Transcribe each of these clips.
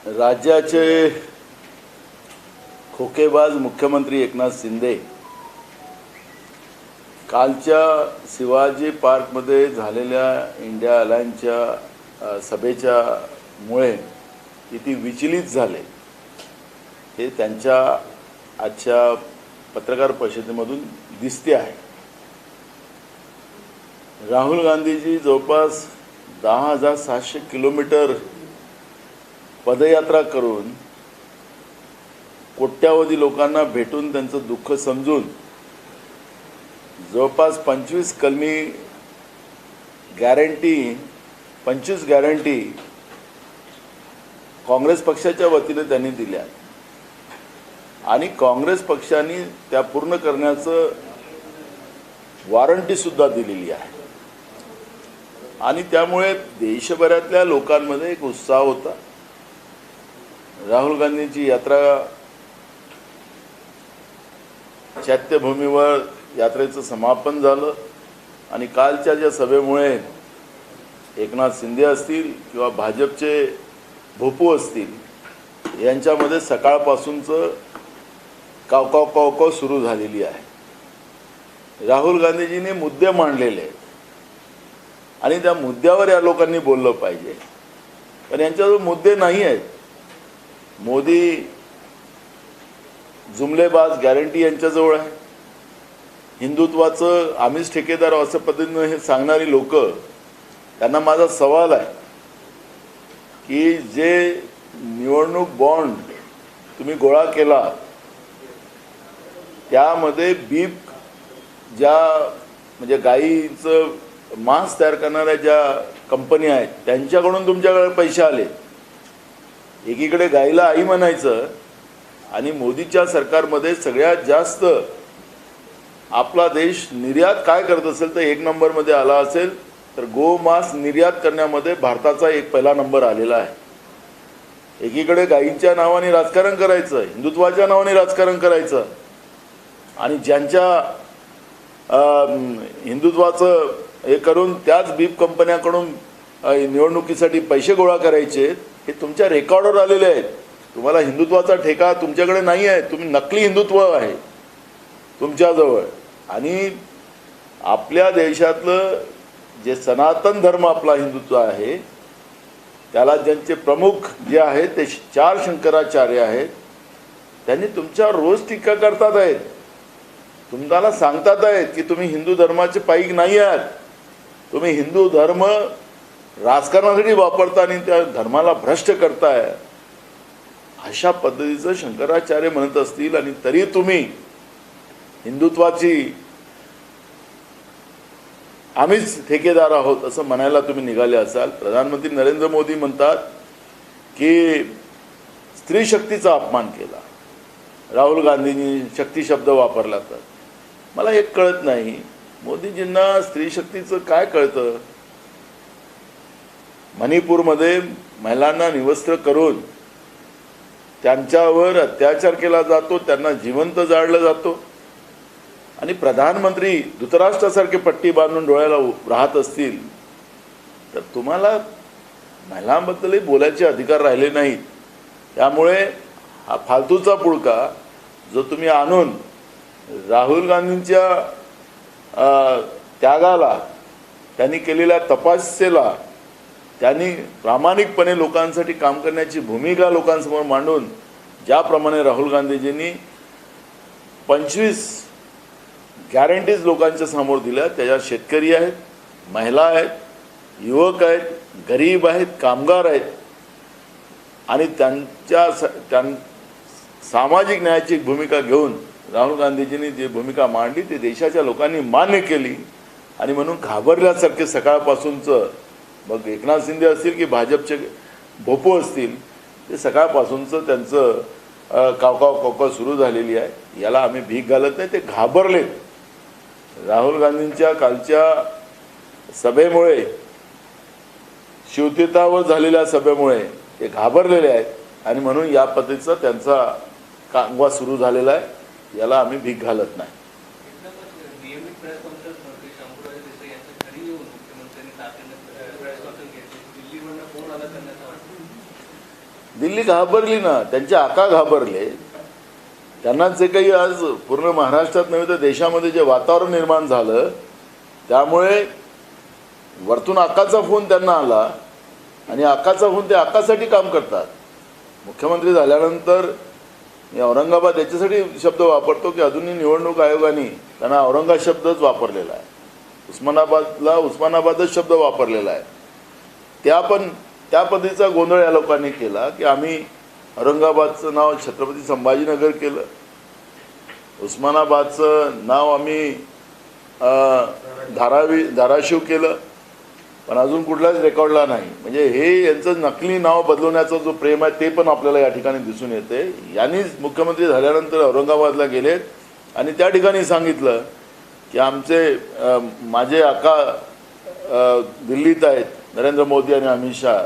राज्याचे खोकेबाज मुख्यमंत्री एकनाथ शिंदे कालच्या शिवाजी पार्कमध्ये झालेल्या इंडिया अलायन्सच्या सभेच्या मुळे किती विचलित झाले हे त्यांच्या आजच्या पत्रकार परिषदेमधून दिसते आहे। राहुल गांधीजी जवळपास 10,700 किलोमीटर पदयात्रा करून कोट्यावधी लोकांना भेटून त्यांचं दुःख समजून जवळपास 25 कलमी गॅरंटी काँग्रेस पक्षाच्या वतीने त्यांनी दिल्या आणि काँग्रेस पक्षाने त्या पूर्ण करण्याचं वॉरंटी सुद्धा दिलेली आहे आणि त्यामुळे देशभरातल्या लोकांमध्ये एक उत्साह होता। राहुल गांधींची यात्रा चैत्यभूमीवर यात्रेचं समापन झालं आणि कालच्या ज्या सभेमुळे एकनाथ शिंदे असतील किंवा भाजपचे भोपू असतील यांच्यामध्ये सकाळपासूनचं कावकाव सुरू झालेली आहे। राहुल गांधीजींनी मुद्दे मांडलेले आहेत आणि त्या मुद्द्यावर या लोकांनी बोललं पाहिजे, पण यांच्याजवळ मुद्दे नाही आहेत। मोदी जुमलेबाज गॅरंटी यांच्याजवळ आहे। हिंदुत्वाचं आम्हीच ठेकेदार असं पद्धतीने हे सांगणारी लोक, त्यांना माझा सवाल आहे की जे निवडणूक बॉन्ड तुम्ही गोळा केला त्यामध्ये बीफ ज्या म्हणजे गाईचं मांस तयार करणाऱ्या ज्या कंपन्या आहेत त्यांच्याकडून तुमच्याकडे पैसे आले। एकीकडे गाईला आई म्हणायचं आणि मोदीच्या सरकारमध्ये सगळ्यात जास्त आपला देश निर्यात काय करत असेल तर 1 नंबरमध्ये आला असेल तर गोमांस निर्यात करण्यामध्ये भारताचा पहिला नंबर आलेला आहे। एकीकडे गाईंच्या नावाने राजकारण करायचं, हिंदुत्वाच्या नावाने राजकारण करायचं आणि ज्यांच्या हिंदुत्वाचं हे करून त्याच बीफ कंपन्याकडून निवडणुकीसाठी पैसे गोळा करायचे हे तुमच्या रेकॉर्डवर आलेले आहेत। तुम्हाला हिंदुत्वाचा ठेका तुमच्याकडे नाही आहे, तुम्ही नकली हिंदुत्व आहे तुमच्याजवळ आणि आपल्या देशातलं जे सनातन धर्म आपला हिंदुत्व आहे त्याला ज्यांचे प्रमुख जे आहेत ते 4 शंकराचार्य आहेत, त्यांनी तुमच्यावर रोज टीका करतात आहेत, तुम्हाला सांगतात आहेत की तुम्ही हिंदू धर्माचे पाईक नाही आहात, तुम्ही हिंदू धर्म राजकारणासाठी वापरता आणि त्या धर्माला भ्रष्ट करताय अशा पद्धतीचं शंकराचार्य म्हणत असतील आणि तरी तुम्ही हिंदुत्वाची आम्हीच ठेकेदार आहोत असं म्हणायला तुम्ही निघाले असाल। प्रधानमंत्री नरेंद्र मोदी म्हणतात की स्त्री शक्तीचा अपमान केला, राहुल गांधींनी शक्ती शब्द वापरला। तर मला एक कळत नाही मोदीजींना स्त्री शक्तीचं काय कळतं। मणिपूरमध्ये महिलांना निवस्त्र करून त्यांच्यावर अत्याचार केला जातो, त्यांना जिवंत जाळलं जातो आणि प्रधानमंत्री धृतराष्ट्रासारखे पट्टी बांधून डोळ्याला राहत असतील तर तुम्हाला महिलांबद्दलही बोलायचे अधिकार राहिले नाहीत। त्यामुळे हा फालतूचा पुळका जो तुम्ही आणून राहुल गांधींच्या त्यागाला, त्यांनी केलेल्या तपस्येला, त्यांनी प्रामाणिकपणे लोकांसाठी काम करण्याची भूमिका लोकांसमोर मांडून ज्याप्रमाणे राहुल गांधीजींनी 25 गॅरंटीज लोकांच्या समोर दिल्या त्याच्यात शेतकरी आहेत, महिला आहेत, युवक आहेत, गरीब आहेत, कामगार आहेत आणि त्यांच्या सामाजिक न्यायाची भूमिका घेऊन राहुल गांधीजींनी जी भूमिका मांडली ती देशाच्या लोकांनी मान्य केली आणि म्हणून घाबरल्यासारखे सकाळपासूनचं मग एकनाथ शिंदे असतील की भाजपचे भोपू असतील ते सकाळपासूनचं त्यांचं कावकाव सुरू झालेली आहे। याला आम्ही भीक घालत नाही, ते घाबरलेत। राहुल गांधींच्या कालच्या सभेमुळे, शिवतीर्थावर झालेल्या सभेमुळे ते घाबरलेले आहेत आणि म्हणून या पद्धतीचा त्यांचा कांगवा सुरू झालेला आहे। याला आम्ही भीक घालत नाही। दिल्ली घाबरली ना, त्यांचे आका घाबरले. त्यांना जे काही आज पूर्ण महाराष्ट्रात नव्हे तर देशामध्ये जे वातावरण निर्माण झालं, त्यामुळे वरतून आकाचा फोन त्यांना आला आणि आकाचा फोन ते आकासाठी काम करतात. मुख्यमंत्री झाल्यानंतर मी औरंगाबाद याच्यासाठी शब्द वापरतो की अजूनही निवडणूक आयोगाने त्यांना औरंगाबाद शब्दच वापरलेला आहे, उस्मानाबादला उस्मानाबादच शब्द वापरलेला आहे. त्या पद्धतीचा गोंधळ या लोकांनी केला की आम्ही औरंगाबादचं नाव छत्रपती संभाजीनगर केलं, उस्मानाबादचं नाव आम्ही धाराशिव केलं, पण अजून कुठलाच रेकॉर्डला नाही. म्हणजे हे यांचं नकली नाव बदलवण्याचा जो प्रेम आहे ते पण आपल्याला या ठिकाणी दिसून येते. यांनीच मुख्यमंत्री झाल्यानंतर औरंगाबादला गेलेत आणि त्या ठिकाणी सांगितलं की माझे आका दिल्लीत आहेत, नरेंद्र मोदी आणि अमित शहा,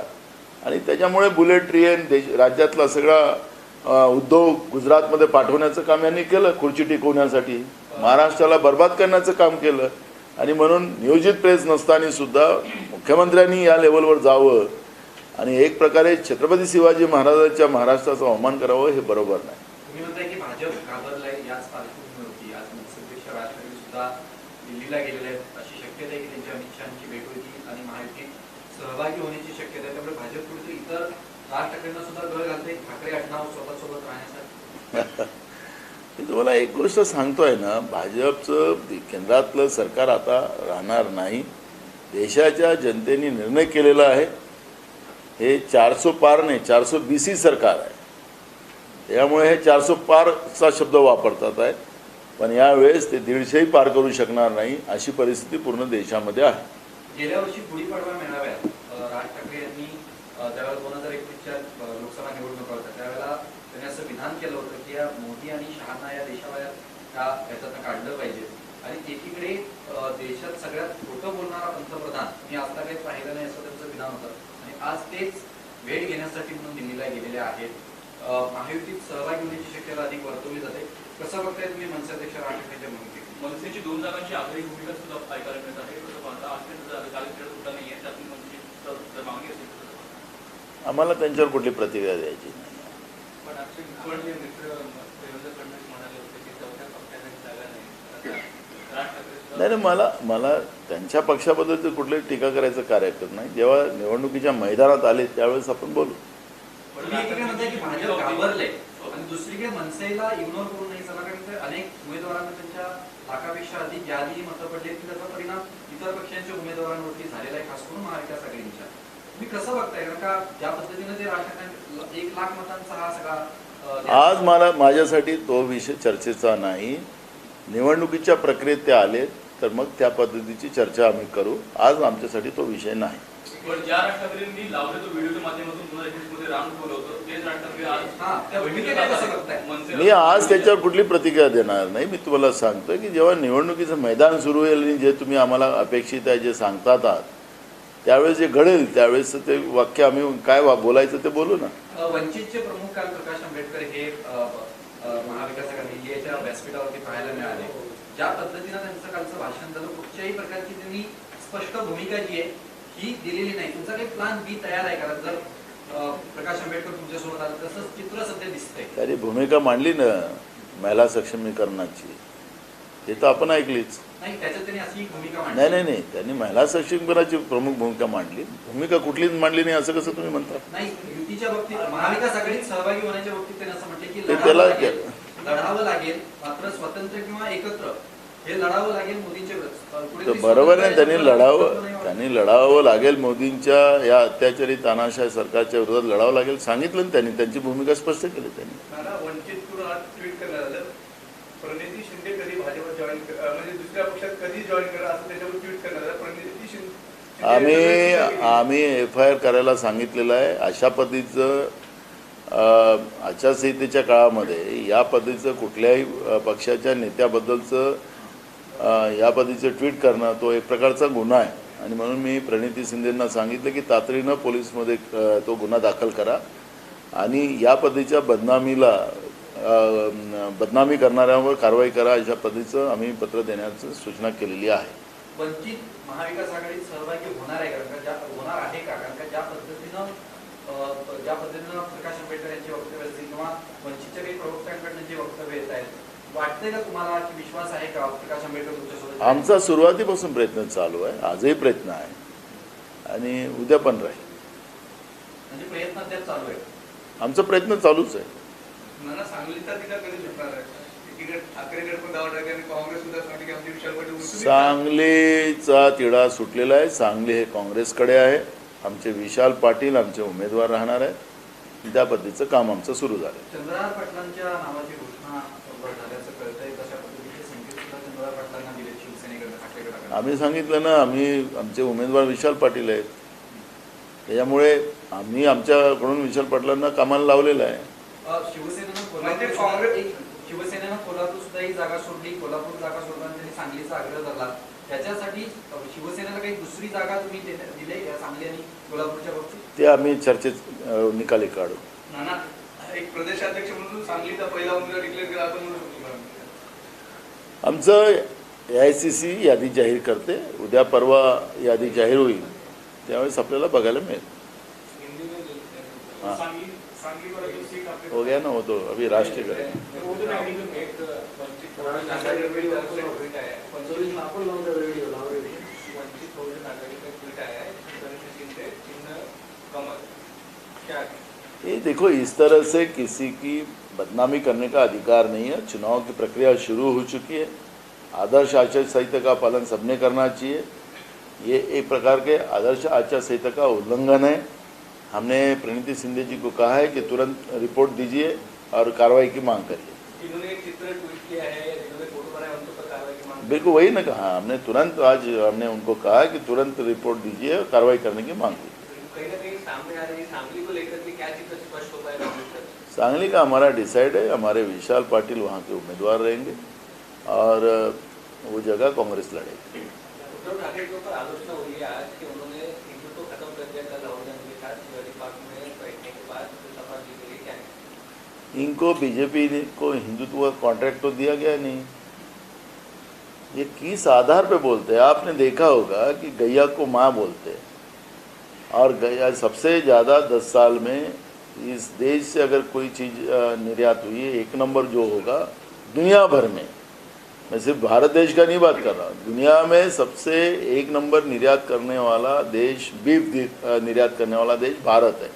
आणि त्याच्यामुळे बुलेट ट्रेन राज्यातला सगळा उद्योग गुजरातमध्ये पाठवण्याचं काम यांनी केलं, खुर्ची टिकवण्यासाठी महाराष्ट्राला बर्बाद करण्याचं काम केलं. आणि म्हणून नियोजित प्रेस नसताना सुद्धा मुख्यमंत्र्यांनी या लेवलवर जावं आणि एक प्रकारे छत्रपती शिवाजी महाराजांच्या महाराष्ट्राचा अवमान करावं हे बरोबर नाही. तुम्ही म्हणताय की भाजप घाबरलाय, याच पार्श्वभूमीवरती आज मुख्यमंत्री राज ठाकरे सुद्धा दिल्लीला गेलेले आहेत. अशी शक्यता आहे की त्यांच्या अमित शहांची भेट होईल आणि महायुतीत सहभागी होण्याची शक्यता आहे. त्यामुळे भाजप कुठेतरी इतर राज ठाकरेंना सुद्धा गळ घालते ठाकरे आडनाव सोबत राहण्यासाठी. मी तुम्हाला एक गोष्ट सांगतोय ना, भाजपचं केंद्रातलं सरकार आता राहणार नाही. देशाच्या जनतेने निर्णय केलेला आहे. हे 400 पार नाही, 420 सरकार आहे. त्यामुळे हे 400 पारचा शब्द वापरतात आहे, पण यावेळेस ते 150ही पार करू शकणार नाही अशी परिस्थिती पूर्ण देशामध्ये आहे. गेल्या वर्षी गुढीपाडवा मेळाव्यात राज ठाकरे यांनी त्यावेळेला 2021च्या लोकसभा निवडणुका होत्या, त्यावेळेला त्यांनी असं विधान केलं होतं की या मोदी आणि शहांना या देशाबाहेर याच्यातनं काढलं पाहिजे. आणि एकीकडे देशात सगळ्यात खोटं बोलणारा पंतप्रधान मी आता काही पाहिलं नाही असं त्यांचं विधान होतं. आणि आज तेच भेट घेण्यासाठी म्हणून दिल्लीला गेलेले आहेत. महायुतीत सहभागी होण्याची शक्यता अधिक वर्तवली जाते. कसं बघताय तुम्ही मनसे अध्यक्ष राज ठाकरेंच्या भूमिकेत? मनसेची 2 जागांची आग्रही भूमिका सुद्धा ऐकायला मिळत आहे. कसं पाहता सुद्धा नाही आहे, त्यातून मनसेची मागणी असेल आम्हाला त्यांच्यावर कुठली प्रतिक्रिया द्यायची नाही. नाही, मला त्यांच्या पक्षाबद्दल कुठली टीका करायचं कार्यक्रम नाही. जेव्हा निवडणुकीच्या मैदानात आले त्यावेळेस आपण बोलू. भाजप घाबरले आणि दुसरीकडे मनसेला इग्नोर करू नाही चला, कारण अनेक उमेदवारांना त्यांच्या लाखापेक्षा अधिक यादी मतं पडली की त्याचा परिणाम इतर पक्षांच्या उमेदवारांवरती झालेला आहे, खास करून महाविकास आघाडीच्या. तुम्ही कसं बघताय? कारण का ज्या पद्धतीने ते राज ठाकरे 1 लाख मतांचा हा सगळा आज माझ्यासाठी तो विषय चर्चेचा नाही. निवडणुकीच्या प्रक्रियेत ते आले तर मग त्या पद्धतीची चर्चा आम्ही करू. आज आमच्यासाठी तो विषय नाही. पण ज्या राज ठाकरेंनी लावले तो व्हिडिओच्या माध्यमातून 2021 मध्ये राम ठेवलं होतं, तेच राज ठाकरे आज मी आज त्याच्यावर कुठली प्रतिक्रिया देणार नाही. मी तुम्हाला सांगतोय की जेव्हा निवडणुकीचं मैदान सुरू होईल आणि जे तुम्ही आम्हाला अपेक्षित आहे, जे सांगतात आहात, त्यावेळेस जे घडेल त्यावेळेस ते वाक्य आम्ही काय बोलायचं ते बोलू ना. वंचितचे प्रमुख काल प्रकाश आंबेडकर हे महाविकास आघाडी याच्या व्यासपीठावरती पाहायला मिळाले. ज्या पद्धतीनं त्यांचं कालचं भाषण झालं, कुठच्याही प्रकारची त्यांनी स्पष्ट भूमिका जी आहे ही दिलेली नाही. तुमचा काही प्लॅन बी तयार आहे? कारण जर प्रकाश आंबेडकर तुमच्यासोबत आलं तसंच चित्र सध्या दिसतंय. त्याची भूमिका मांडली ना महिला सक्षमीकरणाची, ते तर आपण ऐकलीच. नाही, त्याच्यात त्यांनी अशी भूमिका मांडली नाही, त्यांनी महिला सक्षमीकरणाची प्रमुख भूमिका मांडली. भूमिका कुठलीच मांडली नाही असं कसं तुम्ही म्हणता? नाही, युतीच्या बाबतीत महाविकास आघाडीत सहभागी होण्याच्या बाबतीत त्यांनी असं म्हटलं की लढावं लागेल, मात्र स्वतंत्र किंवा एकत्र हे लढावं लागेल मोदींच्या. बरोबर आहे, त्यांनी लढावं लागेल मोदींच्या या अत्याचारी तानाशाही सरकारच्या विरोधात लढावं लागेल सांगितलं ना त्यांनी. त्यांची भूमिका स्पष्ट केली त्यांनी. वंचितकडून आज ट्विट करण्यात आलं, प्रणिती शिंदे कधी भाजप जॉईन म्हणजे दुसऱ्या पक्षात कधी जॉईन करा असं त्याच्यावर ट्विट करण्यात आलं. प्रणिती शिंदे आम्ही FIR करायला सांगितलेलं आहे. अशा पद्धतीचं आचारसंहितेच्या काळामध्ये या पद्धतीचं कुठल्याही पक्षाच्या नेत्याबद्दलचं या पद्धतीचं ट्विट करणं तो एक प्रकारचा गुन्हा आहे. आणि म्हणून मी प्रणिती शिंदेंना सांगितलं की तातडीनं पोलीसमध्ये तो गुन्हा दाखल करा आणि या पद्धतीच्या बदनामी करणाऱ्यांवर कारवाई करा, अशा पद्धतीचं आम्ही पत्र देण्याची सूचना केलेली आहे. वंचित महाविकास आघाडीत सहभागी होणार आहे का? कारण ज्या पद्धतीनं ज्या पद्धतीनं प्रकाश आंबेडकर यांची वक्तव्य असतील किंवा वंचितच्या काही प्रवक्त्यांकडनं जे वक्तव्य येत आहेत, वाटतंय का तुम्हाला की विश्वास आहे का प्रकाश आंबेडकर तुमच्यासोबत? आमचा सुरुवातीपासून प्रयत्न चालू आहे, आजही प्रयत्न आहे आणि उद्या पण राहील. म्हणजे प्रयत्न अद्याप चालू आहे. आमचा प्रयत्न चालूच आहे. नाना, सांगलीचा तिला कधी सुटणार आहे? एकीकडे ठाकरे गट पण दावा टाकले आणि काँग्रेस सुद्धा सांगली की आमची विशाल पाटील उचलून सांगलीचा तिढा सुटलेला आहे. सांगली हे काँग्रेसकडे आहे. आमचे विशाल पाटील आमचे उमेदवार राहणार आहेत. त्या पद्धतीचं काम आमचं सुरू झालं. चंद्रहार पाटलांच्या नावाची घोषणा झाल्याचं कळतंय. तशा पद्धतीचे संकेत सुद्धा चंद्रहार पाटलांना दिले शिवसेनेकडे, ठाकरे गटाकडे. आम्ही सांगितलं ना, आमचे उमेदवार विशाल पाटील आहेत. त्याच्यामुळे आम्ही आमच्याकडून विशाल पाटलांना कामाला लावलेलं आहे. शिवसेनेनं कोल्हापूर सुद्धा ही जागा सोडली. कोल्हापूर जागा सोडताना त्यांनी सांगलीचा आग्रह धरला. त्याच्यासाठी शिवसेनेला काही दुसरी जागा तुम्ही दिले या सांगली आणि कोल्हापूरच्या बाबतीत? ते आम्ही चर्चेत निकाली काढू. नाना, एक प्रदेशाध्यक्ष म्हणून सांगलीचा पहिला उमेदवार डिक्लेअर केला असं म्हणू शकतो का? आमचं AICC यादी जाहीर करते. उद्या परवा यादी जाहीर होईल, त्यावेळेस आपल्याला बघायला मिळेल. हाँ, सांगली वाला जो सीट आपके हो गया ना वो तो अभी राष्ट्रीय वो तो टेक्निकल में एक वंचित बहुजन आघाड़ी का ट्वीट आया है. वंचित बहुजन आघाड़ी का ट्वीट आया है. शिंदे चिन्ह कमल. क्या ये देखो, इस तरह से किसी की बदनामी करने का अधिकार नहीं है. चुनाव की प्रक्रिया शुरू हो चुकी है. आदर्श आचार संहिता का पालन सबने करना चाहिए. ये एक प्रकार के आदर्श आचार संहिता का उल्लंघन है. हमने प्रणीति शिंदे जी को कहा है कि तुरंत रिपोर्ट दीजिए और कार्रवाई की मांग करिए. इन्होंने एक चित्र ट्वीट किया है, जिन्होंने फोटो बनाया उन पर कार्रवाई की मांग. बिल्कुल वही ना कहा हमने. तुरंत आज हमने उनको कहा कि तुरंत रिपोर्ट दीजिए और कार्रवाई करने की मांग की. कहीं ना कहीं सामने आ रही सांगली को लेकर के क्या चित्र स्पष्ट होता है? सांगली का हमारा डिसाइड है. हमारे विशाल पाटिल वहाँ के उम्मीदवार रहेंगे और वो जगह कांग्रेस लड़ेगी. उद्धव ठाकरे के ऊपर आलोचना हुई है आज कि उन्होंने हिंदुत्व खत्म कर दिया. कल राहुल गांधी के साथ शिवाजी पार्क में बैठने के बाद शपथ ली गई. क्या है इनको बीजेपी को हिंदुत्व का कॉन्ट्रैक्ट तो दिया गया नहीं. ये किस आधार पे बोलते हैं? आपने देखा होगा कि गैया को माँ बोलते हैं और गैया सबसे ज़्यादा 10 साल में इस देश से अगर कोई चीज़ निर्यात हुई है, एक नंबर जो होगा दुनिया भर में, मैं सिर्फ भारत देश का नहीं बात कर रहा, दुनिया में सबसे एक नंबर निर्यात करने वाला देश, बीफ निर्यात करने वाला देश भारत है.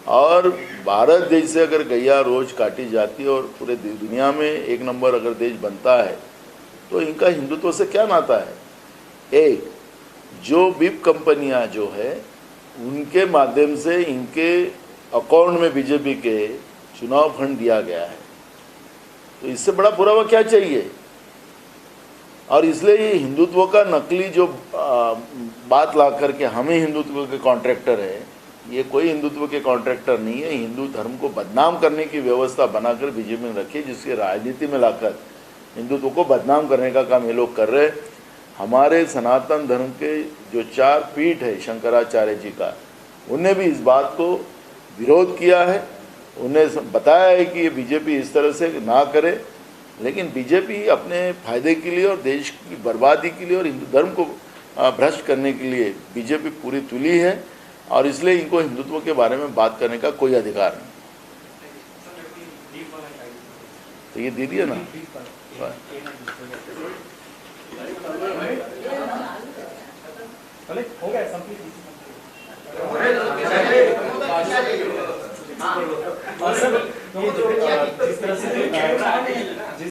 और भारत देश से अगर गैया रोज काटी जाती है और पूरे दुनिया में एक नंबर अगर देश बनता है, तो इनका हिंदुत्व से क्या नाता है? एक जो बीफ कंपनियां जो है उनके माध्यम से इनके अकाउंट में बीजेपी के चुनाव फंड दिया गया है, तो इससे बड़ा पुरावा क्या चाहिए? और इसलिए ये हिंदुत्व का नकली जो बात ला करके हम ही हिंदुत्व के कॉन्ट्रैक्टर है, ये कोई हिंदुत्व के कॉन्ट्रैक्टर नहीं है. हिंदू धर्म को बदनाम करने की व्यवस्था बनाकर बीजेपी ने रखी है, जिसके राजनीति में लाकर हिंदुत्व को बदनाम करने का काम ये लोग कर रहे हैं. हमारे सनातन धर्म के जो 4 पीठ है शंकराचार्य जी का, उनने भी इस बात को विरोध किया है. उन्हें बताया है कि ये बीजेपी इस तरह से ना करे, लेकिन बीजेपी अपने फायदे के लिए और देश की बर्बादी के लिए और हिंदू धर्म को भ्रष्ट करने के लिए बीजेपी पूरी तुली है, और इसलिए इनको हिंदुत्व के बारे में बात करने का कोई अधिकार नहीं. तो ये दे दिया ना. हो गया कंप्लीट. जिस तरह से